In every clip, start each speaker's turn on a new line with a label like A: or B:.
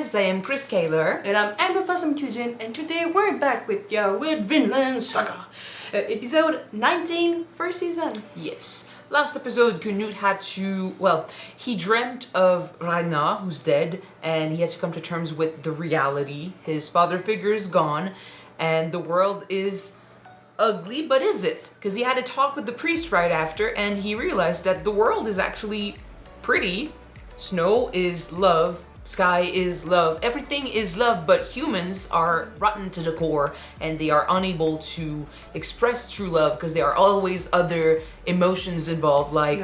A: guys, I am Chris Kaler.
B: And I'm Amber from Kyuujin, and today we're back with Vinland Saga. Episode 19, first season.
A: Yes. Last episode, Canute had to, he dreamt of Ragnar, who's dead, and he had to come to terms with the reality. His father figure is gone, and the world is ugly, but is it? Because he had a talk with the priest right after, and he realized that the world is actually pretty. Snow is love, sky is love, everything is love, but humans are rotten to the core, and they are unable to express true love because there are always other emotions involved, what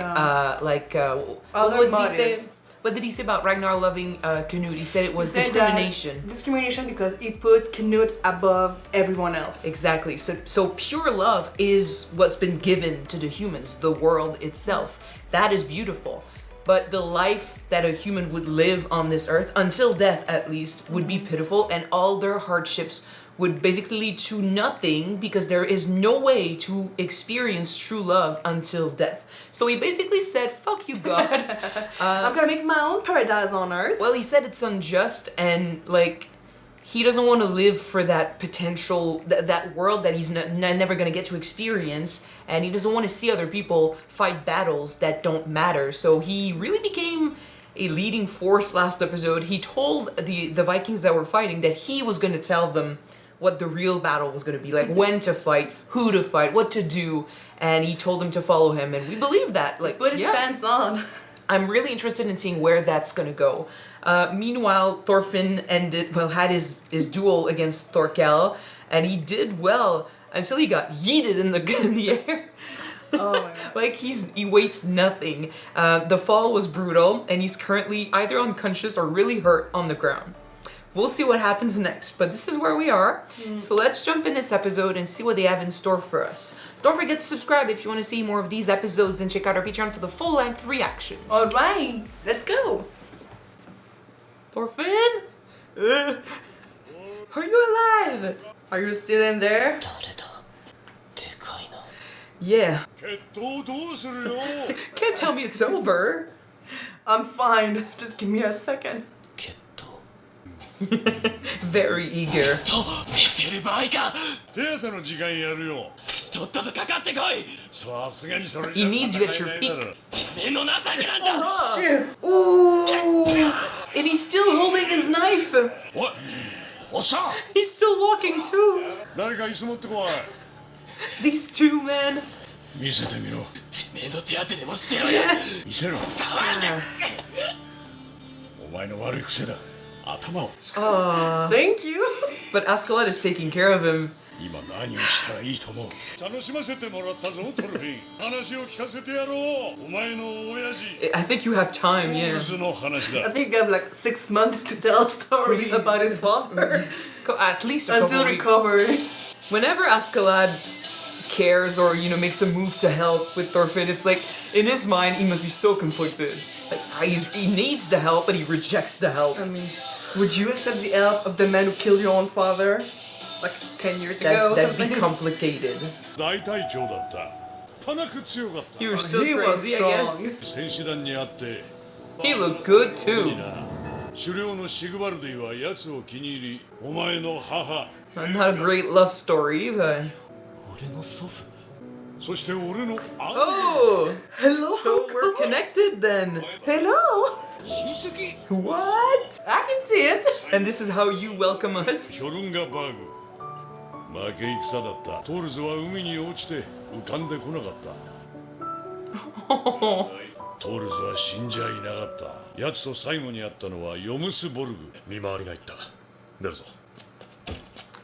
A: did he say about Ragnar loving Canute? He said it was discrimination.
B: Discrimination because he put Canute above everyone else.
A: Exactly. So pure love is what's been given to the humans, the world itself. That is beautiful. But the life that a human would live on this earth, until death at least, would be pitiful, and all their hardships would basically lead to nothing because there is no way to experience true love until death. So he basically said, fuck you, God.
B: I'm gonna make my own paradise on earth.
A: Well, he said it's unjust, and he doesn't want to live for that potential, that world that he's never going to get to experience, and he doesn't want to see other people fight battles that don't matter. So he really became a leading force last episode. He told the Vikings that were fighting that he was going to tell them what the real battle was going to be, like when to fight, who to fight, what to do, and he told them to follow him, and we believe that.
B: Put his pants on.
A: I'm really interested in seeing where that's gonna go. Meanwhile, Thorfinn had his duel against Thorkell, and he did well until he got yeeted in the air.
B: Oh my God.
A: He weights nothing. The fall was brutal, and he's currently either unconscious or really hurt on the ground. We'll see what happens next, but this is where we are. So let's jump in this episode and see what they have in store for us. Don't forget to subscribe if you want to see more of these episodes, and check out our Patreon for the full-length reactions.
B: Alright, let's go.
A: Thorfinn? Are you alive?
B: Are you still in there?
A: Yeah. Can't tell me it's over.
B: I'm fine. Just give me a second.
A: Very eager. He needs you at your peak.
B: Oh shit!
A: Ooh! And he's still holding his knife.
C: What? What's up?
A: He's still walking too. These two men.
B: Thank you.
A: But Askeladd is taking care of him. I think you have time, yeah.
B: I think you have 6 months to tell stories about his father.
A: At least a couple
B: until
A: weeks.
B: recovery.
A: Whenever Askeladd cares or makes a move to help with Thorfinn, it's like in his mind he must be so conflicted. He needs the help, but he rejects the help.
B: I mean, would you accept the help of the man who killed your own father? 10 years ago?
A: That'd be complicated. You were still
B: He was
A: crazy, I
B: strong.
A: guess. He looked good too. Not a great love story, but... Oh!
B: Hello,
A: So we're connected then.
B: Hello!
A: What?
B: I can see it.
A: And this is how you welcome us? Oh.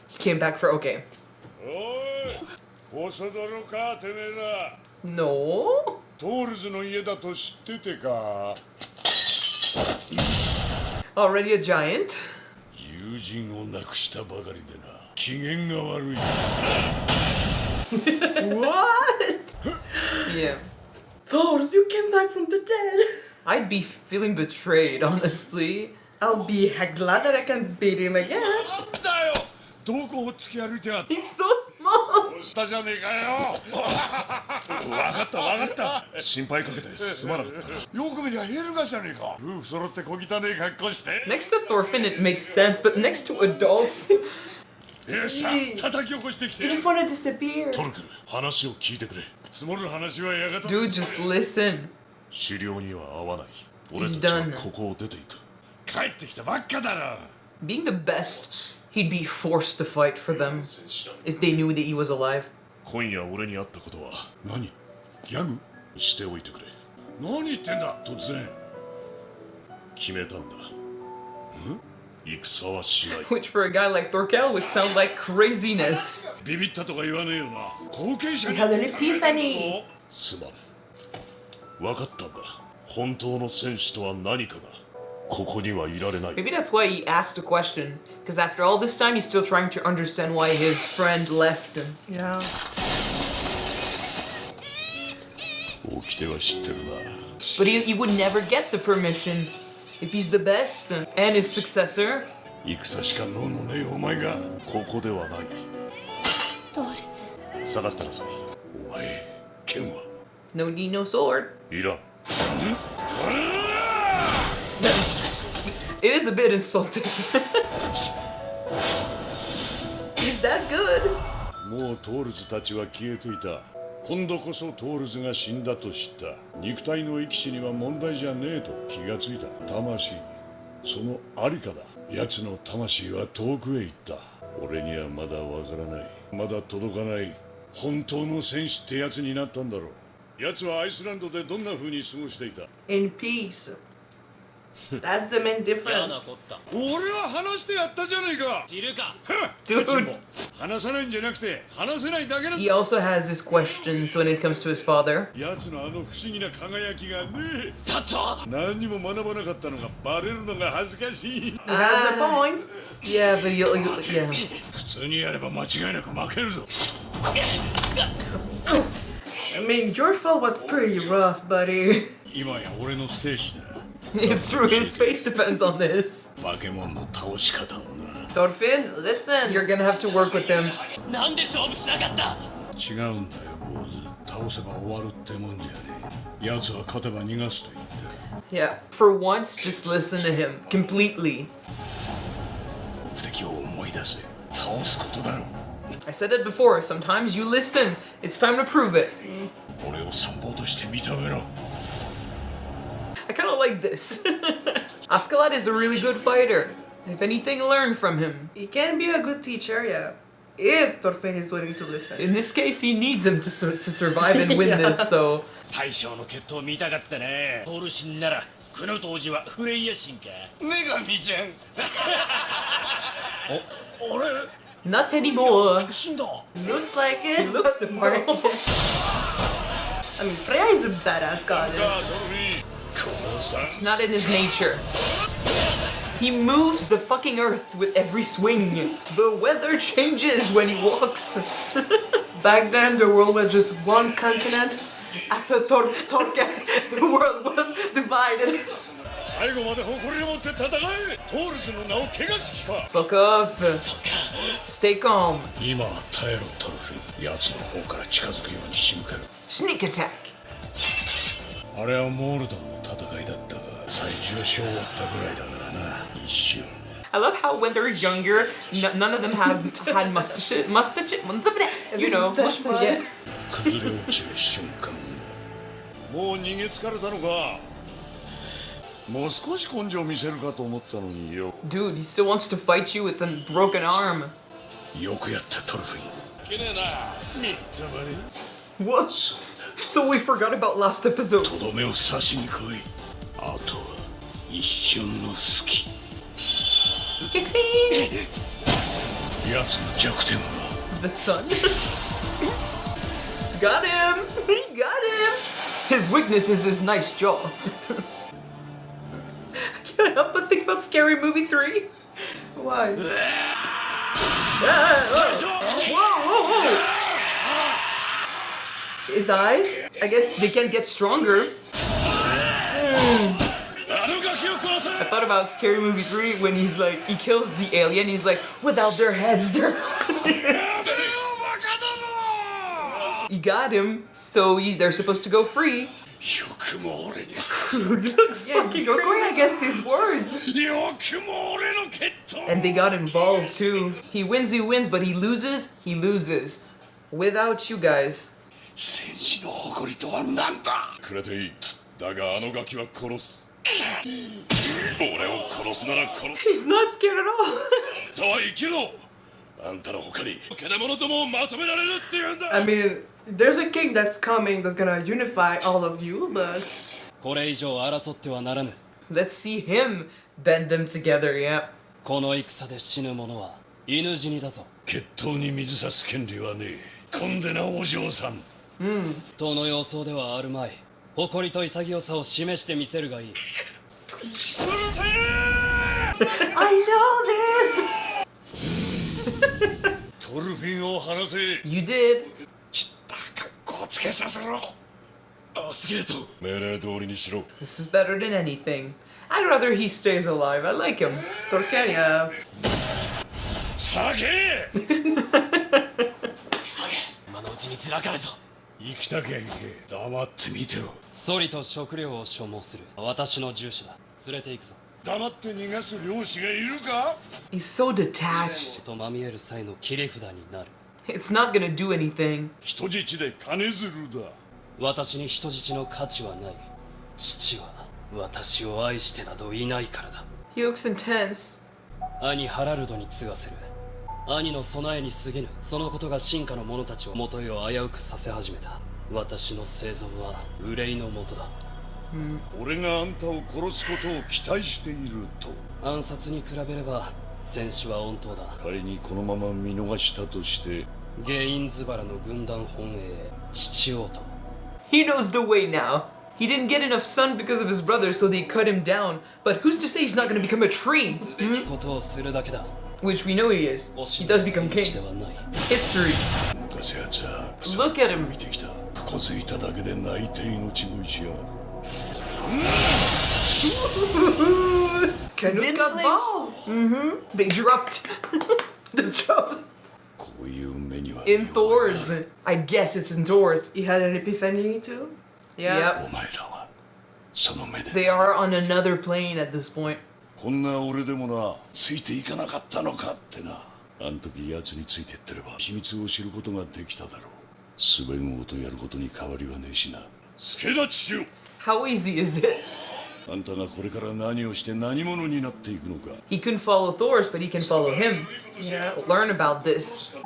A: He came back for okay. No? Already a giant? What? Yeah.
B: Thors, you came back from the dead.
A: I'd be feeling betrayed, honestly.
B: I'll be glad that I can beat him again.
A: He's so small!
C: したじゃねえかよわかったわかった心配かけてすまなかったなよく見りゃヘルガじゃねえか夫婦揃って小汚ねえ格好して
A: Next to Thorfinn, it makes sense, but next to adults.
C: よっしゃ叩き起こしてきて
B: He just wanna disappear.
C: トルクル話を聞いてくれ積もる話はやがた
A: Dude, just listen.
C: 狩猟には合わない俺
A: He's
C: たちは
A: done.
C: ここを出ていく帰ってきたばっかだろ
A: Being the best, he'd be forced to fight for them if they knew that he was alive.
C: 今夜俺に会ったことは何ギャグしておいてくれ何言ってんだ突然決めたんだ戦はしない
A: Which for a guy like Thorkell would sound like craziness.
C: ビビったとか言わねえよな後継者
B: We had an epiphany.
C: すまん分かったんだ本当の戦士とは何かがここにはいられない
A: Maybe that's why he asked a question. Because after all this time, he's still trying to understand why his friend left him.
B: Yeah.
C: 掟は知ってるな
A: But he would never get the permission if he's the best and his successor.
C: 戦しか能のねえお前がここではない
D: トールズ
C: 下がってなさいお前剣は
A: No need, no sword.
C: いらん
A: It is a bit insulting. He's that good.
C: もうトールズたちは消えていた今度こそトールズが死んだと知った肉体の生き死には問題じゃねえと気がついた魂そのありかだ奴の魂は遠くへ行った俺にはまだわからないまだ届かない本当の戦士って奴になったんだろう奴はアイスランドでどんな風に過ごしていた
B: In peace. That's the main difference.
C: 俺は話してやったじゃねえか
A: Dude.
C: 話さないんじゃなくて話せないだけなん
A: He also has his questions when it comes to his father.
C: 奴のあの不思議な輝きがね何にも学ばなかったのがバレるのが恥ずかしい
B: He has a point.
A: Yeah, but yeah.
C: 普通にやれば間違いなく負けるぞ
B: I mean, your fall was pretty rough, buddy.
C: 今や俺の生死だ
A: It's true, his fate depends on this.
C: バケモンの倒し方をな
B: Thorfinn, listen.
A: You're gonna have to work with him.
D: なんで勝負しなかった
C: 違うんだよ坊主倒せば終わるってもんじゃねえ奴は勝てば逃がすと言った
A: Yeah, for once, just listen to him completely.
C: 目的を思い出せ倒すことだろ
A: I said it before, sometimes you listen. It's time to prove it.
C: 俺をサポートして認めろ
A: I kind of like this. Askeladd is a really good fighter. If anything, learn from him.
B: He can be a good teacher, yeah. If Thorfinn is willing to listen.
A: In this case, he needs him to survive and win this, so...
D: 大将の決闘見たかったねトール神ならクノト王子はフレイヤ神か
C: 女神ちゃん
D: 俺
A: Not anymore.
D: 死んだ
B: Looks like it.
A: He looks the part.
B: I mean, Freya is a badass goddess.
A: It's not in his nature. He moves the fucking earth with every swing. The weather changes when he walks.
B: Back then, the world was just one continent. After Thorkell, the world was divided.
C: 最後まで誇りを持って戦えトールズの名を汚す気か
A: Fuck up. Stay calm.
C: 今は耐えろトルフィン奴の方から近づくように仕向ける
A: Sneak attack.
C: あれはモールドンの戦いだったが最重傷を負ったぐらいだからな一瞬
A: I love how when they're younger, none of them had mustache. You know,
B: Mustache,
A: yeah.
C: 崩れ落ちる瞬間もう逃げ疲れたのかもう少し根性見せるかと思ったのによ
A: Dude, he still wants to fight you with a broken arm.
C: よくやったトルフィンいけねえなみっともね
A: What? So we forgot about last episode.
C: とどめを刺しに来いあとは一瞬の隙奴の弱点は
A: The sun. Got him! He got him! His weakness is his nice jaw. I can't help but think about Scary Movie 3.
B: Why?
A: Whoa! His eyes? I guess they can get stronger. I thought about Scary Movie 3 when he's like, he kills the alien, he's like, without their heads, they're... He got him, so they're supposed to go free.
C: よくも俺に
A: Looks
B: Yeah,
A: fucking
B: you're going
A: crazy.
B: against his words.
C: よくも俺の決闘
A: And they got involved too. He wins, but he loses. Without you guys.
C: 戦士の誇りとは何だくれていいだがあのガキは殺す俺を殺すなら殺す
A: He's not scared at all.
C: とは生きろあんたの他に獣どもをまとめられるって言うんだ
B: I mean, there's a king that's coming that's gonna unify all of you, but
E: これ以上争ってはならぬ。
A: Let's see him bend them together, yeah.
E: この戦で死ぬ者は犬死にだぞ。
C: 決闘に水さす権利はねえコンデなお嬢さん
E: 党の様相ではあるまい。誇りと潔さを示してみせるがいい。
C: うるせえ
B: I know this.
C: トルフィンを離せ
A: You did.
C: ちった格好つけさせろアスゲート命令通りにしろ
A: This is better than anything. I'd rather he stays alive. I like him.
B: Thorkell, yeah.
C: 酒
E: 今のうちにずらかれぞ。
C: 生きたきゃいけ黙って見てろ
E: ソリと食料を所望する私の従者だ。連れて行くぞ。
C: 黙って逃がす漁師がいるか
A: He's so detached.
E: とまみえる際の切り札になる。
A: It's not gonna do anything.
C: 人質で金づるだ
E: 私に人質の価値はない。父は私を愛してなどいないからだ。
A: He looks intense.
E: 兄ハラルドに継がせる。兄の備えに過ぎぬ。そのことが進化の者たちを元よ危うくさせ始めた。私の生存は憂いのもとだ。
C: 俺があんたを殺すことを期待していると
E: 暗殺に比べれば戦士は温当だ。
C: 仮にこのまま見逃したとして
E: ゲインズバラの軍団本営父王と
A: He knows the way now. He didn't get enough sun because of his brother, so they cut him down. But who's to say he's not gonna become a tree?
E: べきことをするだけだ。
A: Which we know he is. He does become
E: 道で
A: king.
E: はない。
A: History.
C: 昔やつは
A: Look at him.
C: 見てきた小づいただけで泣いて命乞いしやがる
B: Canute
A: Didn't
B: got
A: flinch.
B: balls.
A: They dropped. They dropped.
C: こういう目には
A: In Thors. I guess it's in Thors.
B: He had an epiphany too. Yeah.
A: Yep.
C: お前らはその目で
A: They are on another plane at this point.
C: こんな俺でもなついていかなかったのかってなあん時奴についてってれば秘密を知ることができただろうスベン王とやることに変わりはねえしな助立ちしろ
A: How easy is it?
C: あんたがこれから何をして何者になっていくのか
A: He couldn't follow Thors, but he can follow him.
B: Yeah.
A: Learn about this.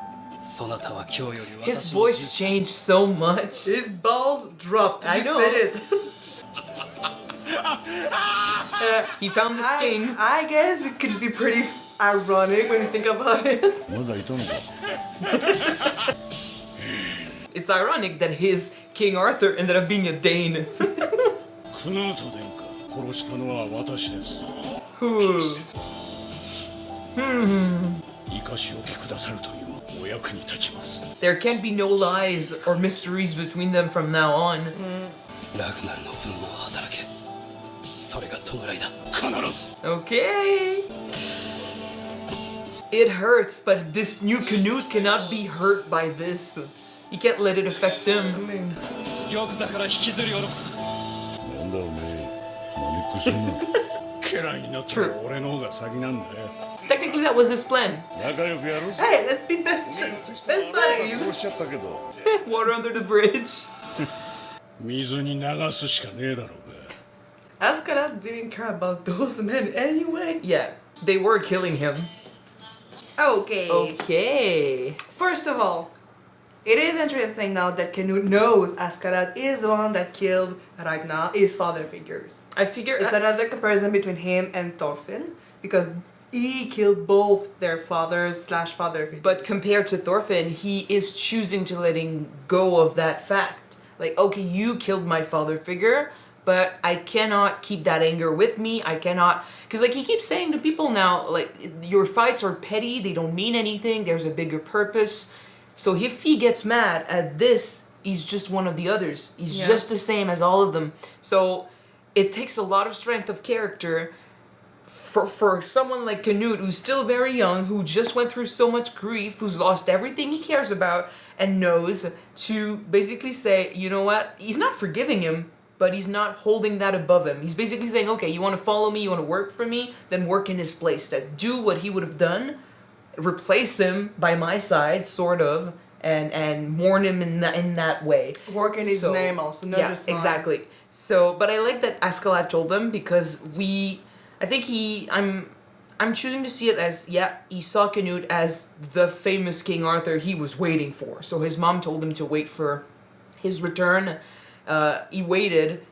E: そなたは今日より
A: His
E: 私の
A: voice changed so much.
B: His balls dropped.
A: I
B: You
A: know.
B: said it.
A: He found the sting.
B: I guess it could be pretty ironic when you think about it.
C: まだいたのか
A: It's ironic that his King Arthur ended up being a Dane.
C: クヌート殿下殺したのは私です生かしおきくださるというお役に立ちます
A: There can't be no lies or mysteries between them from now on.
E: ラグナルの分を働け。それが弔いだ。
C: 必ず
A: Okay. It hurts, but this new Canute cannot be hurt by this. He can't let it affect him.
E: 玉座から引きずり下ろす。
C: なんだおめえマネックすんの家来になったら俺の方が先なんだよ
A: Technically, that was his plan.
C: 仲良くやろうぜ
B: Hey, let's be best buddies.
C: 殺しちゃったけど
A: Water under the bridge.
C: 水に流すしかねえだろうが
B: Askeladd didn't care about those men anyway.
A: Yeah, they were killing him.
B: Okay.
A: Okay.
B: First of all, it is interesting now that Canute knows Askeladd is the one that killed Ragnar, his father figures.
A: I figure
B: It's another comparison between him and Thorfinn because he killed both their fathers/father figures.
A: but compared to Thorfinn, he is choosing to letting go of that fact. Like, okay, you killed my father figure, but I cannot keep that anger with me. I cannot, because like he keeps saying to people now, like your fights are petty. They don't mean anything. There's a bigger purpose. So if he gets mad at this, he's just one of the others. He's
B: Yeah.
A: just the same as all of them. So it takes a lot of strength of character for someone like Canute, who's still very young, who just went through so much grief, who's lost everything he cares about and knows, to basically say, you know what, he's not forgiving him, but he's not holding that above him. He's basically saying, okay, you want to follow me, you want to work for me, then work in his place. That do what he would have done, replace him by my side, sort of, and mourn him in that way.
B: Work in his name also, not just mine.
A: Exactly. So, but I like that Askeladd told them, because I'm choosing to see it as, he saw Canute as the famous King Arthur he was waiting for. So his mom told him to wait for his return. He waited.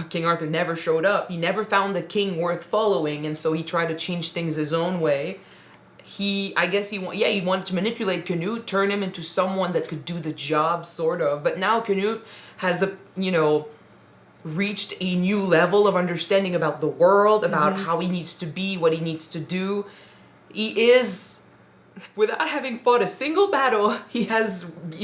A: King Arthur never showed up. He never found the king worth following, and so he tried to change things his own way. He wanted to manipulate Canute, turn him into someone that could do the job, sort of. But now Canute has reached a new level of understanding about the world, about how he needs to be, what he needs to do. He is, without having fought a single battle, he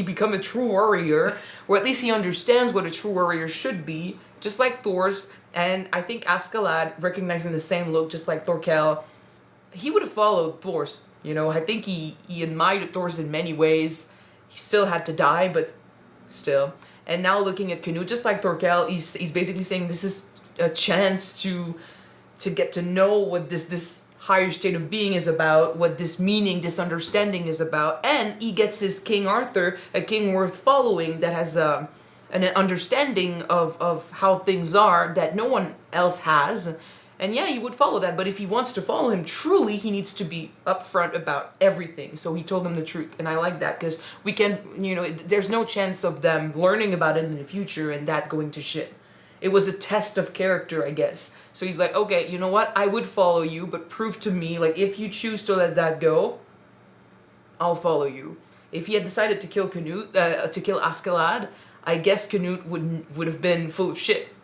A: become a true warrior, or at least he understands what a true warrior should be, just like Thors. And I think Askeladd, recognizing the same look, just like Thorkell, he would have followed Thors. I think he admired Thors in many ways. He still had to die, but still. And now looking at Canute, just like Thorkell, he's basically saying this is a chance to get to know what this higher state of being is about, what this meaning, this understanding is about, and he gets his King Arthur, a king worth following, that has an understanding of how things are that no one else has. And he would follow that, but if he wants to follow him truly, he needs to be upfront about everything. So he told them the truth, and I like that, because we can, there's no chance of them learning about it in the future and that going to shit. It was a test of character, I guess. So he's like, okay, you know what, I would follow you, but prove to me, like, if you choose to let that go, I'll follow you. If he had decided to kill Canute, to kill Askeladd, I guess Canute would have been full of shit.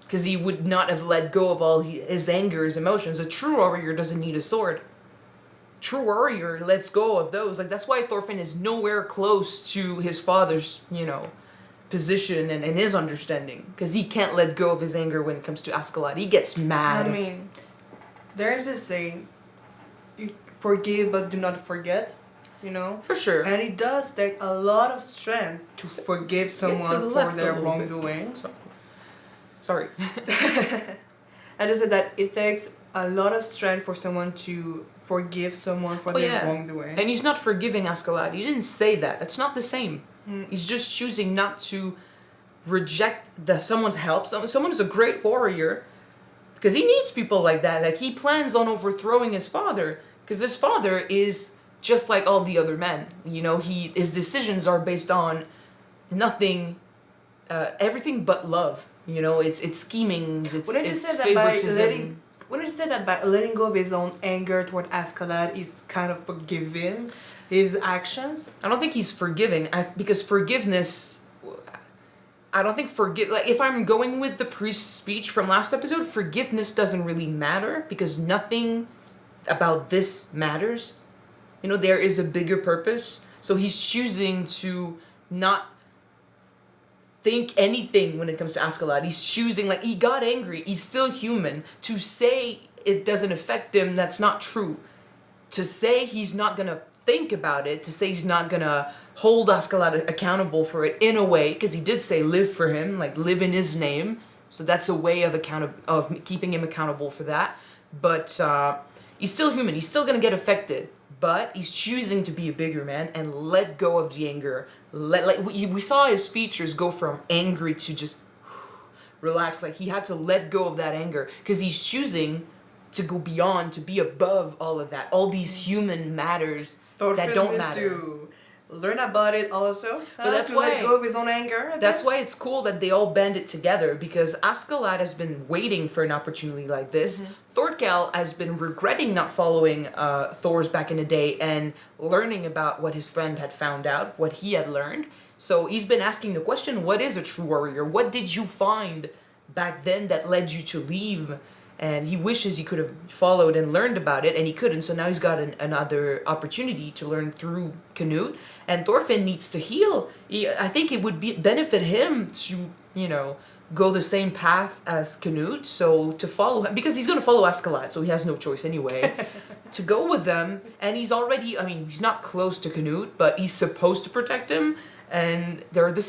A: Because he would not have let go of all his anger, his emotions. A true warrior doesn't need a sword. True warrior lets go of those. Like, that's why Thorfinn is nowhere close to his father's, position and his understanding. Because he can't let go of his anger when it comes to Askeladd. He gets mad.
B: I mean, there's this saying, you forgive but do not forget,
A: For sure.
B: And it does take a lot of strength to forgive someone for their wrongdoings.
A: Sorry.
B: I just said that it takes a lot of strength for someone to forgive someone for their wrongdoing.
A: And he's not forgiving Askeladd. He didn't say that. That's not the same. He's just choosing not to reject someone's help. Someone is a great warrior because he needs people like that. Like, he plans on overthrowing his father because his father is just like all the other men. His decisions are based on nothing, everything but love. It's schemings, it's favoritism.
B: Wouldn't you say that by letting go of his own anger toward Askeladd, he's kind of forgiving his actions?
A: I don't think he's forgiving, because forgiveness... I don't think if I'm going with the priest's speech from last episode, forgiveness doesn't really matter, because nothing about this matters. There is a bigger purpose. So he's choosing to not think anything when it comes to Askeladd. He's choosing, he got angry. He's still human. To say it doesn't affect him, that's not true. To say he's not gonna think about it, to say he's not gonna hold Askeladd accountable for it in a way, because he did say live for him, live in his name. So that's a way of keeping him accountable for that. But he's still human. He's still gonna get affected. But he's choosing to be a bigger man and let go of the anger. We saw his features go from angry to just relax. He had to let go of that anger because he's choosing to go beyond, to be above all of that. All these human matters that don't matter.
B: To learn about it also.
A: But that's
B: to
A: why
B: let go of his own anger.
A: That's why it's cool that they all banded together, because Askeladd has been waiting for an opportunity like this. Thorkell has been regretting not following Thors back in the day and learning about what his friend had found out, what he had learned. So he's been asking the question, what is a true warrior? What did you find back then that led you to leave? And he wishes he could have followed and learned about it, and he couldn't. So now he's got another opportunity to learn through Canute. And Thorfinn needs to heal. I think it would benefit him to, go the same path as Canute. So to follow him, because he's going to follow Askeladd, so he has no choice anyway. To go with them, and he's already, I mean, he's not close to Canute, but he's supposed to protect him, and they're the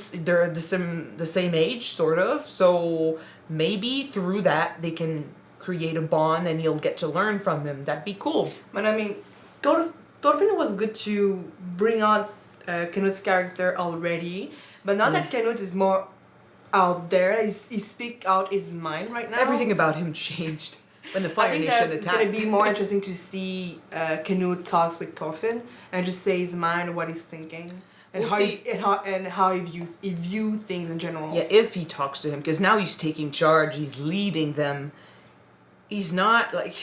A: same age, sort of, so maybe through that they can create a bond and he'll get to learn from him. That'd be cool.
B: But I mean, Thorfinn was good to bring out Canute's character already, but now that Canute is more out there, he speak out his mind right now.
A: Everything about him changed when the Fire
B: I think
A: Nation
B: that it's
A: attacked.
B: gonna be more interesting to see Canute talks with Thorfinn and just say his mind, what he's thinking, and
A: We'll
B: how
A: see.
B: how he view things in general.
A: Yeah, if he talks to him, because now he's taking charge, he's leading them. He's not like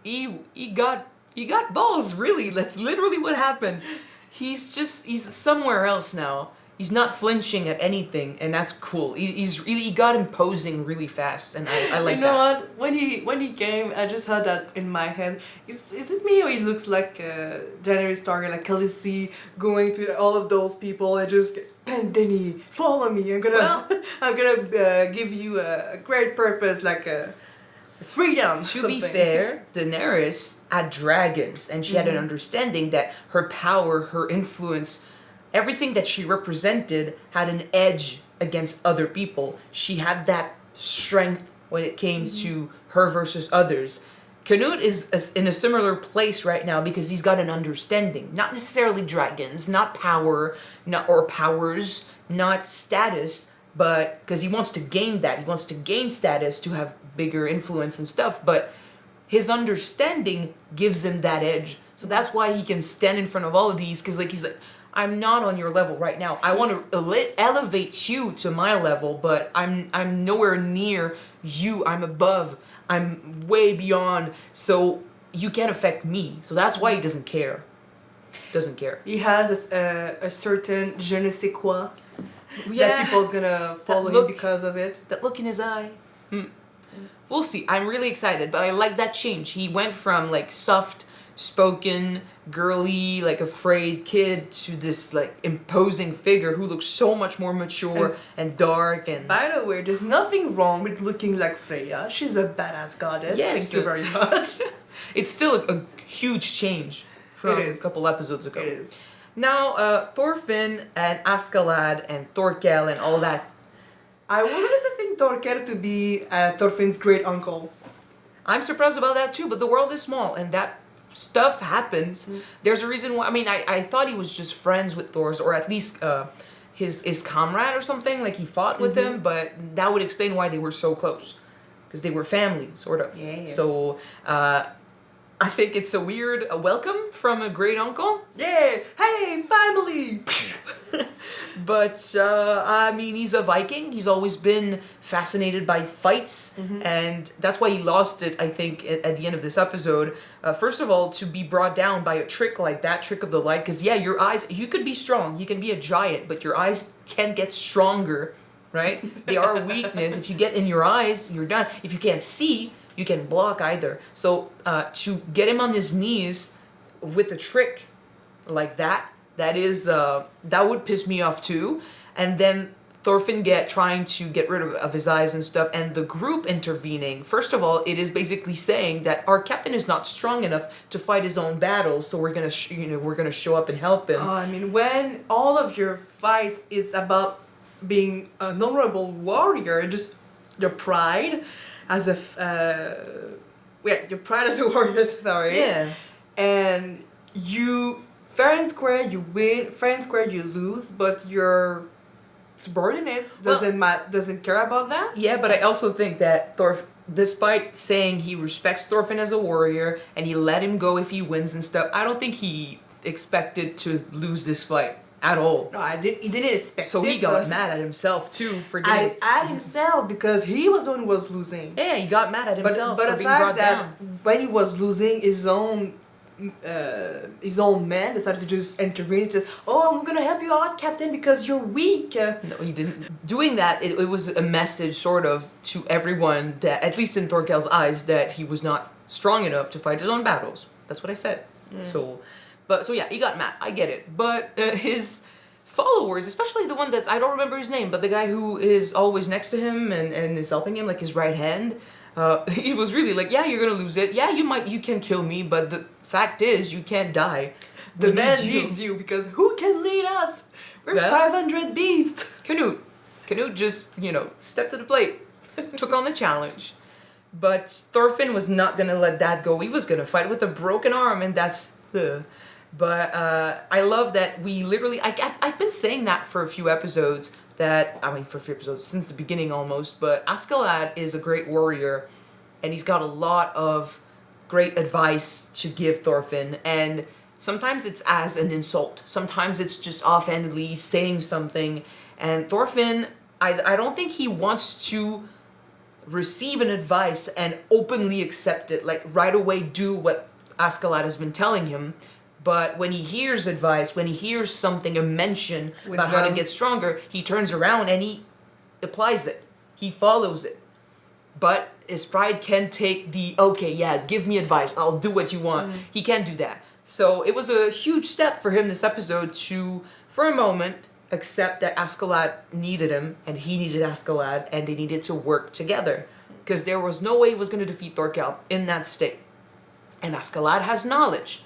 A: he got balls, really. That's literally what happened. He's somewhere else now. He's not flinching at anything, and that's cool. He got imposing really fast, and I like
B: you know
A: that.
B: what? When he came, I just had that in my head. Is it me or he looks like Daenerys Targaryen, like Khaleesi, going to all of those people and just Pandini, follow me. I'm gonna give you a great purpose, like freedom.
A: To be fair, Daenerys had dragons, and she had an understanding that her power, her influence, everything that she represented had an edge against other people. She had that strength when it came to her versus others. Canute is in a similar place right now because he's got an understanding. Not necessarily dragons, not power, or powers, not status, but because he wants to gain that. He wants to gain status to have bigger influence and stuff, but his understanding gives him that edge. So that's why he can stand in front of all of these, because he's like, I'm not on your level right now. I want to elevate you to my level, but I'm nowhere near you. I'm above. I'm way beyond. So you can't affect me. So that's why he doesn't care. Doesn't care.
B: He has a certain je ne sais quoi
A: Yeah.
B: that people's gonna follow him
A: look-
B: because of it.
A: That look in his eye. We'll see. I'm really excited, but I like that change. He went from like soft spoken, girly, like afraid kid to this like imposing figure who looks so much more mature and dark and
B: By the way, there's nothing wrong with looking like Freya. She's a badass goddess.
A: Yes.
B: Thank you very much.
A: it's still a huge change from
B: It is.
A: a couple episodes ago.
B: It is.
A: Now, Thorfinn and Askeladd and Thorkell and all that.
B: I wanted to think Thorkell to be Thorfinn's great uncle.
A: I'm surprised about that too, but the world is small and that stuff happens. There's a reason why. I mean, I thought he was just friends with Thor's, or at least his comrade or something. Like he fought with him, but that would explain why they were so close, because they were family, sort of.
B: Yeah.
A: So I think it's a weird welcome from a great uncle.
B: Yeah, hey, family!
A: But I mean, he's a Viking. He's always been fascinated by fights, and that's why he lost it, I think, at the end of this episode. First of all, to be brought down by a trick like that, trick of the light, because yeah, your eyes, you could be strong, you can be a giant, but your eyes can get stronger, right? They are a weakness. If you get in your eyes, you're done. If you can't see, you can block either. So to get him on his knees with a trick like that, that would piss me off too. And then Thorfinn trying to get rid of his eyes and stuff, and the group intervening. First of all, it is basically saying that our captain is not strong enough to fight his own battles, so we're gonna show up and help him.
B: I mean, when all of your fights is about being an honorable warrior, just your pride as your pride as a warrior, sorry.
A: Yeah.
B: And you fair and square, you win. Fair and square, you lose. But your subordinates doesn't care about that.
A: Yeah, but I also think that despite saying he respects Thorfinn as a warrior and he let him go if he wins and stuff, I don't think he expected to lose this fight at all.
B: No, he didn't expect
A: So
B: it.
A: he got
B: but
A: mad at himself too for getting.
B: at himself because he was the one who was losing.
A: Yeah, he got mad at himself
B: But
A: for
B: the
A: being
B: fact
A: brought
B: that
A: down.
B: when he was losing, his own man decided to just intervene and says, "Oh, I'm gonna help you out, Captain, because you're weak."
A: No, he didn't. Doing that, it was a message sort of to everyone that, at least in Thorkell's eyes, that he was not strong enough to fight his own battles. That's what I said. So yeah, he got mad. I get it. But his followers, especially the one that's, I don't remember his name, but the guy who is always next to him and is helping him, like his right hand, he was really like, yeah, you're gonna lose it. Yeah, you can kill me, but the fact is, you can't die.
B: The
A: We
B: man
A: need you."
B: needs you because who can lead us? We're
A: Yeah.
B: 500 beasts.
A: Canute. Canute just, stepped to the plate, took on the challenge. But Thorfinn was not gonna let that go. He was gonna fight with a broken arm, and that's But I love that we literally. I've been saying that for a few episodes. For a few episodes since the beginning almost. But Askeladd is a great warrior, and he's got a lot of great advice to give Thorfinn. And sometimes it's as an insult. Sometimes it's just offhandedly saying something. And Thorfinn, I don't think he wants to receive an advice and openly accept it, like right away do what Askeladd has been telling him. But when he hears advice, when he hears something, a mention about how to get stronger, he turns around and he applies it. He follows it. But his pride can take the, okay, yeah, give me advice, I'll do what you want. He can't do that. So it was a huge step for him this episode to, for a moment, accept that Askeladd needed him, and he needed Askeladd, and they needed to work together. Because there was no way he was going to defeat Thorkell in that state. And Askeladd has knowledge.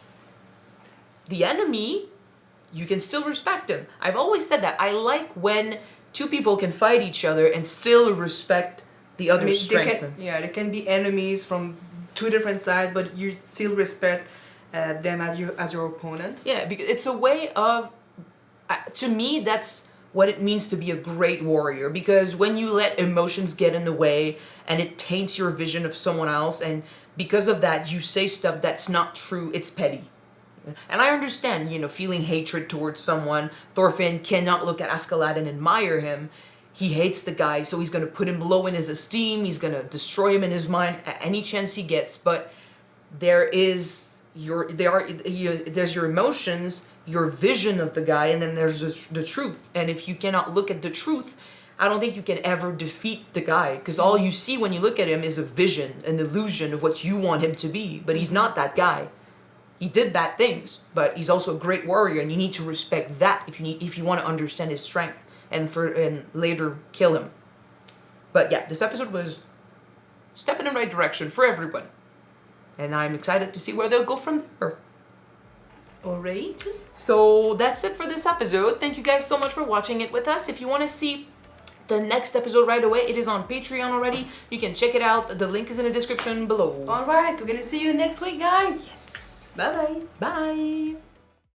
A: The enemy, you can still respect him. I've always said that. I like when two people can fight each other and still respect the other's strength.
B: They can be enemies from two different sides, but you still respect them as your opponent.
A: Yeah, because it's a way of, to me, that's what it means to be a great warrior. Because when you let emotions get in the way and it taints your vision of someone else, and because of that you say stuff that's not true, it's petty. And I understand, feeling hatred towards someone. Thorfinn cannot look at Askeladd and admire him. He hates the guy, so he's going to put him low in his esteem. He's going to destroy him in his mind at any chance he gets. But there's your emotions, your vision of the guy, and then there's the truth. And if you cannot look at the truth, I don't think you can ever defeat the guy. Because all you see when you look at him is a vision, an illusion of what you want him to be. But he's not that guy. He did bad things, but he's also a great warrior, and you need to respect that if you want to understand his strength and later kill him. But yeah, this episode was a step in the right direction for everybody. And I'm excited to see where they'll go from there.
B: Alright.
A: So that's it for this episode. Thank you guys so much for watching it with us. If you want to see the next episode right away, it is on Patreon already. You can check it out. The link is in the description below.
B: Alright, so we're gonna see you next week, guys.
A: Yes.
B: Bye-bye.
A: Bye.